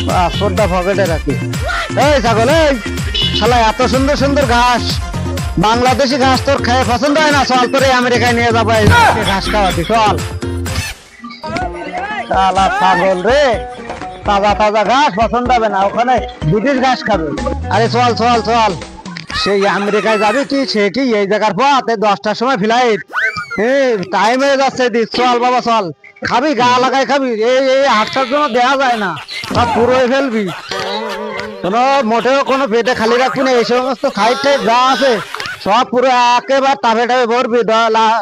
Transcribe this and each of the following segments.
পাসপোর্টটা পকেটে রাখি। এই ছাগল, এই শালা এত সুন্দর সুন্দর ঘাস, বাংলাদেশি ঘাস তোর খেয়ে পছন্দ হয় না? চল তোর আমেরিকায় নিয়ে যাবো ঘাস খাওয়াতি, চল। শালা ছাগল রে, তাজা তাজা ঘাস পছন্দ হবে না, ওখানে ব্রিটিশ ঘাস খাবে। আরে চল চল চল, সেই আমেরিকায় যাবি কি? সে কি এই জায়গার পথ? 10টার সময় ফ্লাইট, টাইম হয়ে যাচ্ছে। চল বাবা চল, খাবি গা লাগাই খাবি, এই হাটটার জন্য দেওয়া যায় না, সব পুরোই ফেলবি। কোনো মোটেও কোনো পেটে খালি রাখবি না, এই সমস্ত সাইড টাইড যা আছে সব পুরো একেবারে টাপে টাপে ভরবি,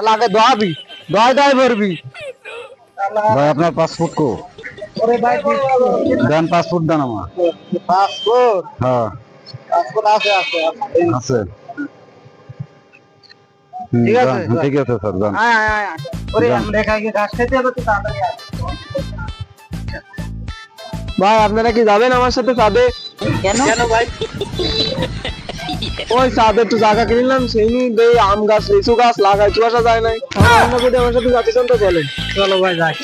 লাগে দোয়াবি, দয় ভরবি। ভাই আপনার পাসপোর্ট কো? দেন পাসপোর্ট দেন আমার। পাসপোর্ট? হ্যাঁ পাসপোর্ট আছে আছে আছে। ঠিক আছে ঠিক আছে স্যার, যান। ওরে আমেরিকায় গিয়ে ঘাস খেতে হবে তো, তাড়াতাড়ি আয়। ভাই আপনারা কি যাবেন আমার সাথে চাঁদে? কেন ভাই? ওই চাঁদে একটু জায়গা কিনলাম, সেই নিয়ে আম গাছ লিচু গাছ লাগাই, চুয়াশা যায় নাই। আমার সাথে যাচ্ছেন তো চলেন। চলো ভাই যাই।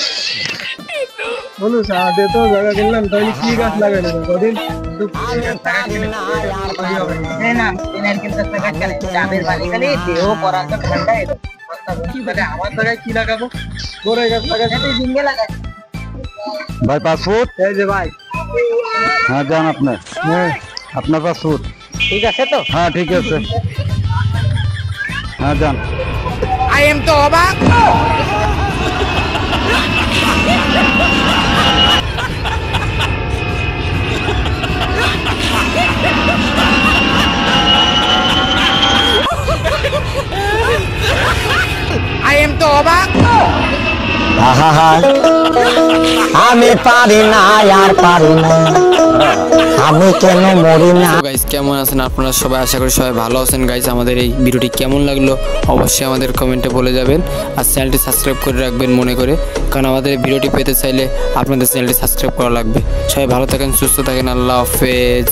বলুন চাঁদে তো জায়গা কিনলাম, তাহলে কি গাছ লাগাই নেবেন কদিন? আমার জায়গায় কি লাগাবো? গোড়ে গাছ লাগাই। ভাই পাসপোর্ট? এই যে ভাই। হ্যাঁ যান আপনি। হ্যাঁ আপনার পাসপোর্ট ঠিক আছে তো? হ্যাঁ ঠিক আছে, হ্যাঁ যান। I am তো অবাক। I am তো অবাক। আমি পারি না আর পারি না, আমি কেন মরি না। গাইস কেমন আছেন আপনারা সবাই? আশা করি সবাই ভালো আছেন। গাইস আমাদের এই ভিডিওটি কেমন লাগলো অবশ্যই আমাদের কমেন্টে বলে যাবেন, আর চ্যানেলটি সাবস্ক্রাইব করে রাখবেন মনে করে, কারণ আমাদের এই ভিডিওটি পেতে চাইলে আপনাদের চ্যানেলটি সাবস্ক্রাইব করা লাগবে। সবাই ভালো থাকেন, সুস্থ থাকেন, আল্লাহ হাফেজ।